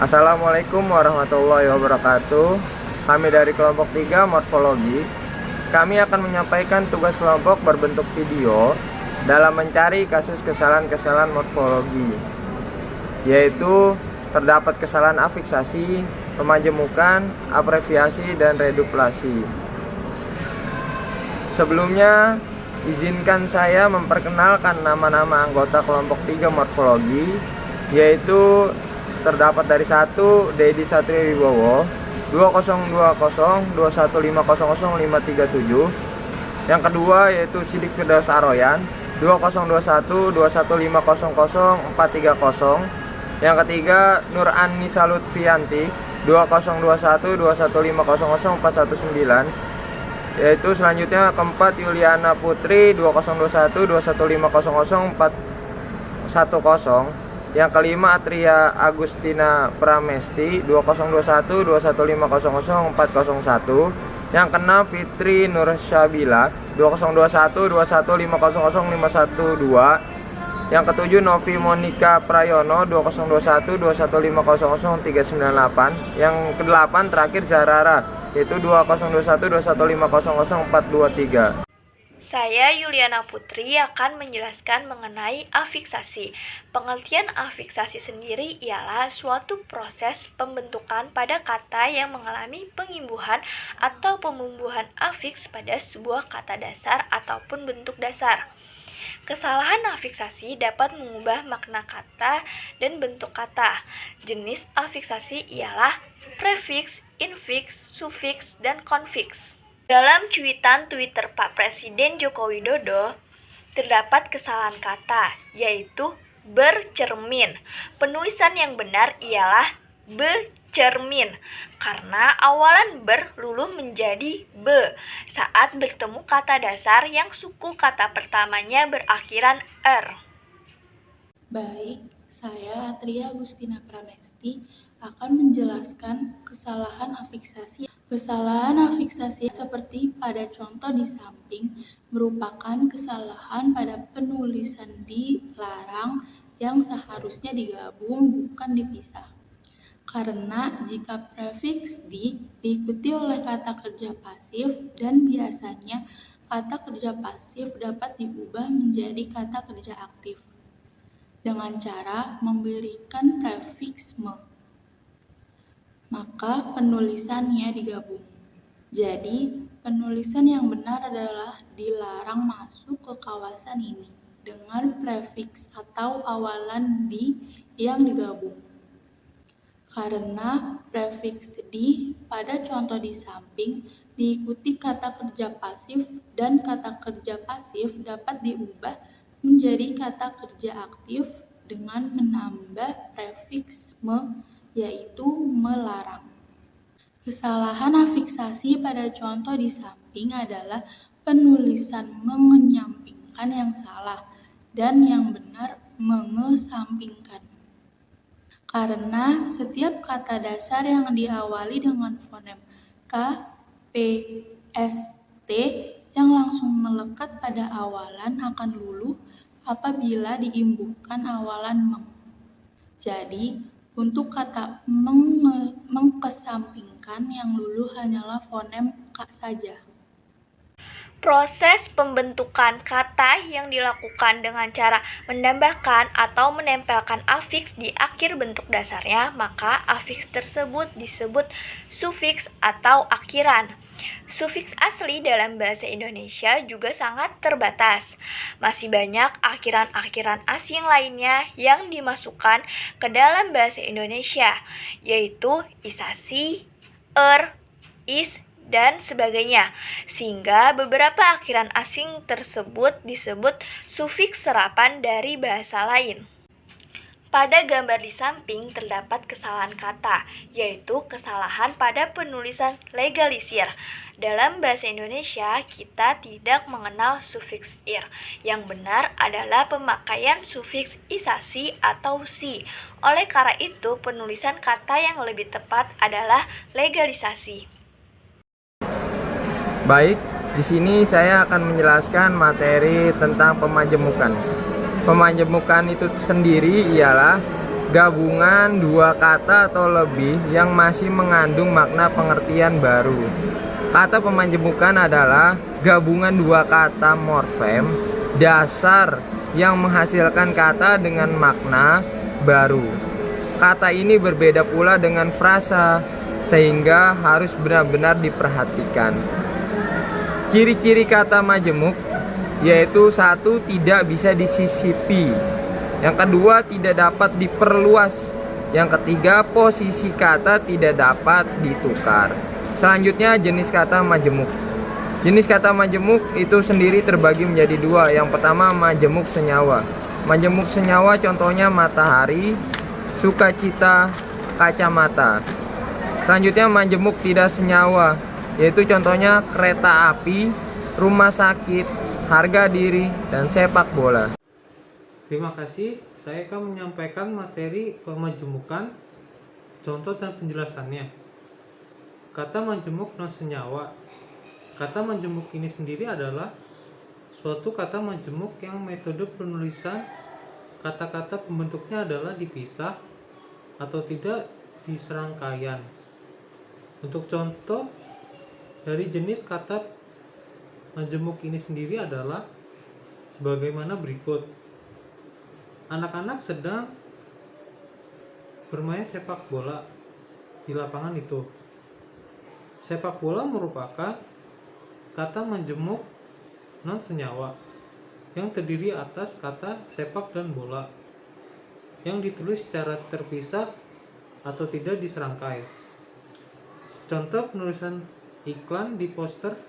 Assalamualaikum warahmatullahi wabarakatuh. Kami dari kelompok 3 Morfologi. Kami akan menyampaikan tugas kelompok berbentuk video dalam mencari kasus kesalahan-kesalahan morfologi, yaitu terdapat kesalahan afiksasi, pemajemukan, abreviasi, dan reduplasi. Sebelumnya, izinkan saya memperkenalkan nama-nama anggota kelompok 3 Morfologi, yaitu terdapat dari 1 Dedi Satria Wibowo, 2020 21500 Yang kedua yaitu Sidik Firdaus Aroyan, 2021 21500 Yang ketiga Nur Anissa Lutfianti, 2021 21500 Yaitu selanjutnya keempat Yuliana Putri, 2021 21500 Yang kelima Atria Agustina Pramesti, 2021 21500 Yang keenam Fitri Nur Syabila, 2021 21500 Yang ketujuh Novi Monika Prayono, 2021 21500 Yang kedelapan terakhir Zarara, yaitu 2021 21500 Saya Yuliana Putri akan menjelaskan mengenai afiksasi. Pengertian afiksasi sendiri ialah suatu proses pembentukan pada kata yang mengalami pengimbuhan atau pemumbuhan afiks pada sebuah kata dasar ataupun bentuk dasar. Kesalahan afiksasi dapat mengubah makna kata dan bentuk kata. Jenis afiksasi ialah prefiks, infiks, sufiks, dan konfiks. Dalam cuitan Twitter Pak Presiden Joko Widodo, terdapat kesalahan kata, yaitu bercermin. Penulisan yang benar ialah becermin, karena awalan ber luluh menjadi be saat bertemu kata dasar yang suku kata pertamanya berakhiran er. Baik, saya Atria Agustina Pramesti akan menjelaskan kesalahan afiksasi. Kesalahan afiksasi seperti pada contoh di samping merupakan kesalahan pada penulisan dilarang yang seharusnya digabung bukan dipisah. Karena jika prefiks di diikuti oleh kata kerja pasif dan biasanya kata kerja pasif dapat diubah menjadi kata kerja aktif dengan cara memberikan prefiks me, maka penulisannya digabung. Jadi, penulisan yang benar adalah dilarang masuk ke kawasan ini dengan prefiks atau awalan di yang digabung. Karena prefiks di pada contoh di samping diikuti kata kerja pasif dan kata kerja pasif dapat diubah menjadi kata kerja aktif dengan menambah prefiks me, yaitu melarang. Kesalahan afiksasi pada contoh di samping adalah penulisan mengenyampingkan yang salah dan yang benar mengesampingkan. Karena setiap kata dasar yang diawali dengan fonem K, P, S, T yang langsung melekat pada awalan akan luluh apabila diimbuhkan awalan meng. Jadi, untuk kata mengkesampingkan yang luluh hanyalah fonem K saja. Proses pembentukan kata yang dilakukan dengan cara menambahkan atau menempelkan afiks di akhir bentuk dasarnya, maka afiks tersebut disebut sufiks atau akhiran. Sufiks asli dalam bahasa Indonesia juga sangat terbatas. Masih banyak akhiran-akhiran asing lainnya yang dimasukkan ke dalam bahasa Indonesia, yaitu isasi, is, dan sebagainya, sehingga beberapa akhiran asing tersebut disebut sufiks serapan dari bahasa lain. Pada gambar di samping terdapat kesalahan kata, yaitu kesalahan pada penulisan legalisir. Dalam bahasa Indonesia, kita tidak mengenal sufiks ir. Yang benar adalah pemakaian sufiks isasi atau si. Oleh karena itu, penulisan kata yang lebih tepat adalah legalisasi. Baik, di sini saya akan menjelaskan materi tentang pemajemukan. Pemajemukan itu sendiri ialah gabungan dua kata atau lebih yang masih mengandung makna pengertian baru. Kata pemajemukan adalah gabungan dua kata morfem dasar yang menghasilkan kata dengan makna baru. Kata ini berbeda pula dengan frasa, sehingga harus benar-benar diperhatikan. Ciri-ciri kata majemuk yaitu: satu, tidak bisa disisipi. Yang kedua, tidak dapat diperluas. Yang ketiga, posisi kata tidak dapat ditukar. Selanjutnya, jenis kata majemuk. Jenis kata majemuk itu sendiri terbagi menjadi dua. Yang pertama, majemuk senyawa. Majemuk senyawa contohnya matahari, sukacita, kacamata. Selanjutnya, majemuk tidak senyawa, yaitu contohnya kereta api, rumah sakit, harga diri, dan sepak bola. Terima kasih, saya akan menyampaikan materi pemajemukan, contoh dan penjelasannya. Kata majemuk non senyawa. Kata majemuk ini sendiri adalah suatu kata majemuk yang metode penulisan kata-kata pembentuknya adalah dipisah atau tidak di serangkaian. Untuk contoh dari jenis kata majemuk ini sendiri adalah sebagaimana berikut. Anak-anak sedang bermain sepak bola di lapangan itu. Sepak bola merupakan kata majemuk non senyawa yang terdiri atas kata sepak dan bola yang ditulis secara terpisah atau tidak diserangkai. Contoh penulisan iklan di poster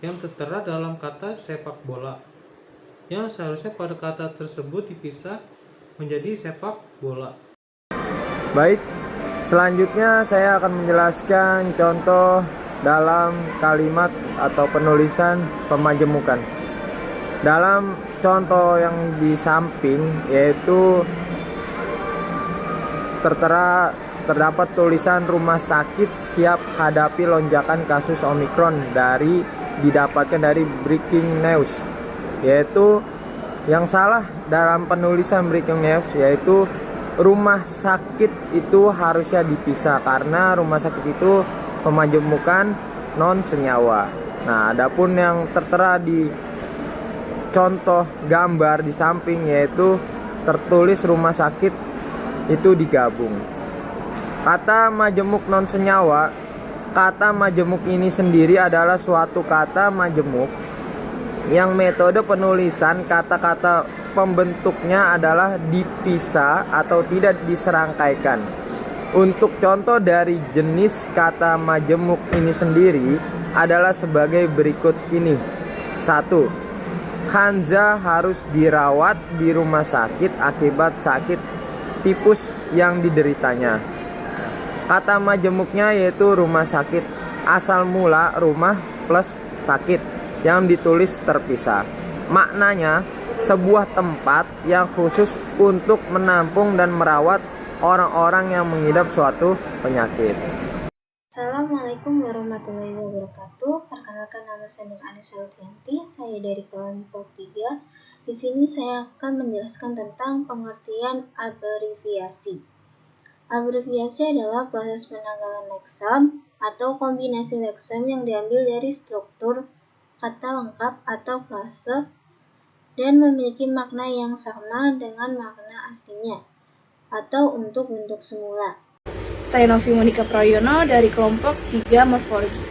yang tertera dalam kata sepak bola, yang seharusnya pada kata tersebut dipisah menjadi sepak bola. Baik, selanjutnya saya akan menjelaskan contoh dalam kalimat atau penulisan pemajemukan. Dalam contoh yang di samping yaitu terdapat tulisan rumah sakit siap hadapi lonjakan kasus Omikron didapatkan dari Breaking News. Yaitu yang salah dalam penulisan Breaking News yaitu rumah sakit itu harusnya dipisah karena rumah sakit itu pemajemukan non senyawa. Nah, adapun yang tertera di contoh gambar di samping yaitu tertulis rumah sakit itu digabung. Kata majemuk non senyawa, kata majemuk ini sendiri adalah suatu kata majemuk yang metode penulisan kata-kata pembentuknya adalah dipisah atau tidak diserangkaikan. Untuk contoh dari jenis kata majemuk ini sendiri adalah sebagai berikut ini. 1. Hanza harus dirawat di rumah sakit akibat sakit tipus yang dideritanya. Kata majemuknya yaitu rumah sakit, asal mula rumah plus sakit yang ditulis terpisah. Maknanya sebuah tempat yang khusus untuk menampung dan merawat orang-orang yang mengidap suatu penyakit. Assalamualaikum warahmatullahi wabarakatuh. Perkenalkan, nama saya Nur Anissa Lutfianti. Saya dari kelompok 3. Di sini saya akan menjelaskan tentang pengertian abreviasi. Abreviasi adalah proses penanggalan leksem atau kombinasi leksem yang diambil dari struktur kata lengkap atau frase dan memiliki makna yang sama dengan makna aslinya atau untuk bentuk semula. Saya Novi Monika Prayono dari kelompok 3 Morfologi.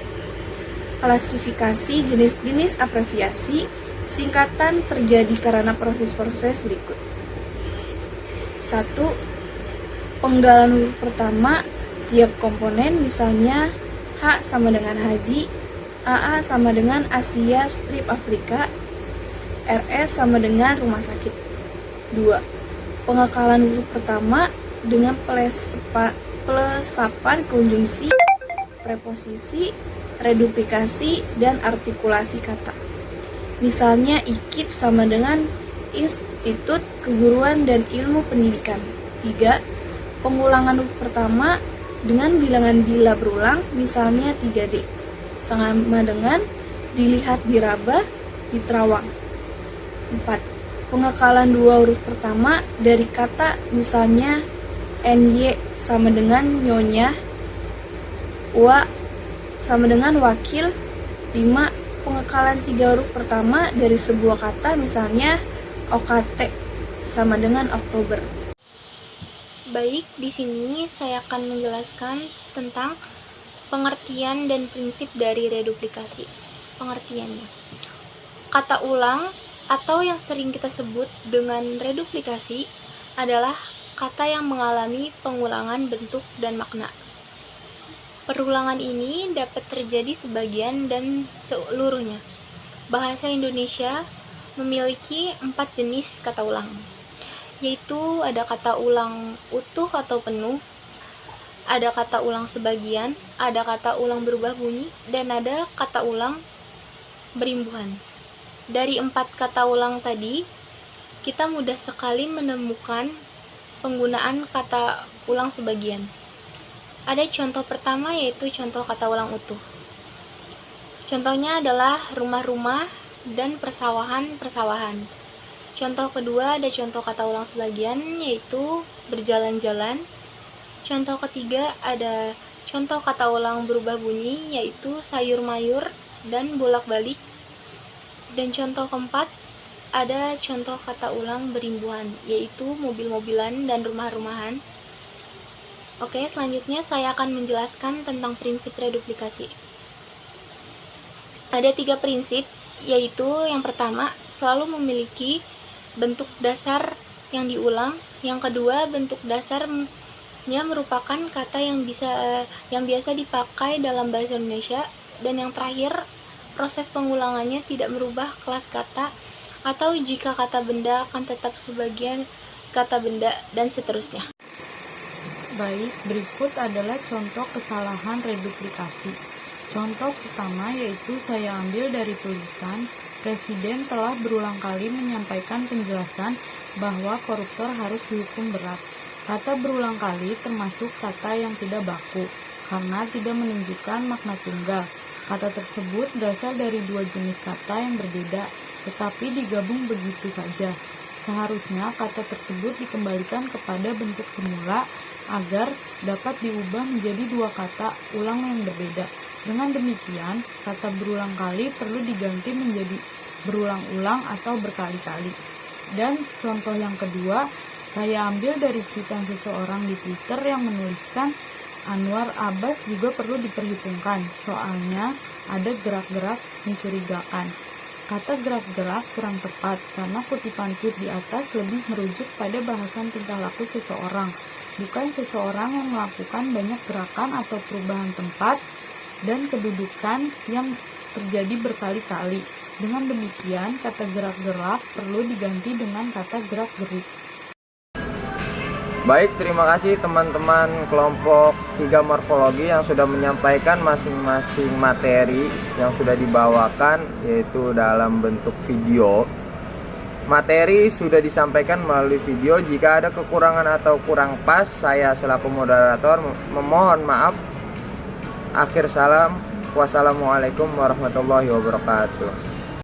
Klasifikasi jenis-jenis abreviasi singkatan terjadi karena proses-proses berikut. 1. Penggalan huruf pertama tiap komponen, misalnya H sama dengan Haji, AA sama dengan Asia Strip Afrika, RS sama dengan rumah sakit. 2. Pengakalan huruf pertama dengan pelesapan konjungsi, preposisi, reduplikasi, dan artikulasi kata. Misalnya IKIP sama dengan Institut Keguruan dan Ilmu Pendidikan. 3. Pengulangan huruf pertama dengan bilangan bila berulang, misalnya 3D, sama dengan dilihat di Rabah, di Terawang. 4. pengakalan dua huruf pertama dari kata misalnya NY sama dengan nyonya, wa sama dengan wakil. 5. Pengakalan tiga huruf pertama dari sebuah kata misalnya OKT sama dengan Oktober. Baik, di sini saya akan menjelaskan tentang pengertian dan prinsip dari reduplikasi. Pengertiannya. Kata ulang atau yang sering kita sebut dengan reduplikasi adalah kata yang mengalami pengulangan bentuk dan makna. Perulangan ini dapat terjadi sebagian dan seluruhnya. Bahasa Indonesia memiliki 4 jenis kata ulang, yaitu ada kata ulang utuh atau penuh, ada kata ulang sebagian, ada kata ulang berubah bunyi, dan ada kata ulang berimbuhan. Dari 4 kata ulang tadi, kita mudah sekali menemukan penggunaan kata ulang sebagian. Ada contoh pertama yaitu contoh kata ulang utuh. Contohnya adalah rumah-rumah dan persawahan-persawahan. Contoh kedua ada contoh kata ulang sebagian yaitu berjalan-jalan. Contoh ketiga ada contoh kata ulang berubah bunyi yaitu sayur-mayur dan bolak-balik. Dan contoh keempat ada contoh kata ulang berimbuhan yaitu mobil-mobilan dan rumah-rumahan. Oke, selanjutnya saya akan menjelaskan tentang prinsip reduplikasi. Ada 3 prinsip, yaitu yang pertama, selalu memiliki bentuk dasar yang diulang. Yang kedua, bentuk dasarnya merupakan kata yang biasa dipakai dalam bahasa Indonesia. Dan yang terakhir, proses pengulangannya tidak merubah kelas kata, atau jika kata benda akan tetap sebagian kata benda, dan seterusnya. Baik, berikut adalah contoh kesalahan reduplikasi. Contoh pertama yaitu saya ambil dari tulisan, Presiden telah berulang kali menyampaikan penjelasan bahwa koruptor harus dihukum berat. Kata berulang kali termasuk kata yang tidak baku, karena tidak menunjukkan makna tunggal. Kata tersebut berasal dari 2 jenis kata yang berbeda, tetapi digabung begitu saja. Seharusnya kata tersebut dikembalikan kepada bentuk semula agar dapat diubah menjadi 2 kata ulang yang berbeda. Dengan demikian, kata berulang kali perlu diganti menjadi berulang-ulang atau berkali-kali. Dan contoh yang kedua, saya ambil dari cuitan seseorang di Twitter yang menuliskan, Anwar Abbas juga perlu diperhitungkan, soalnya ada gerak-gerak mencurigakan. Kata gerak-gerak kurang tepat karena kutipan tweet di atas lebih merujuk pada bahasan tingkah laku seseorang, bukan seseorang yang melakukan banyak gerakan atau perubahan tempat dan kedudukan yang terjadi berkali-kali. Dengan demikian, kata gerak-gerak perlu diganti dengan kata gerak-gerik. Baik, terima kasih teman-teman kelompok 3 morfologi yang sudah menyampaikan masing-masing materi yang sudah dibawakan, yaitu dalam bentuk video. Materi sudah disampaikan melalui video. Jika ada kekurangan atau kurang pas, saya selaku moderator memohon maaf. Akhir salam, wassalamualaikum warahmatullahi wabarakatuh.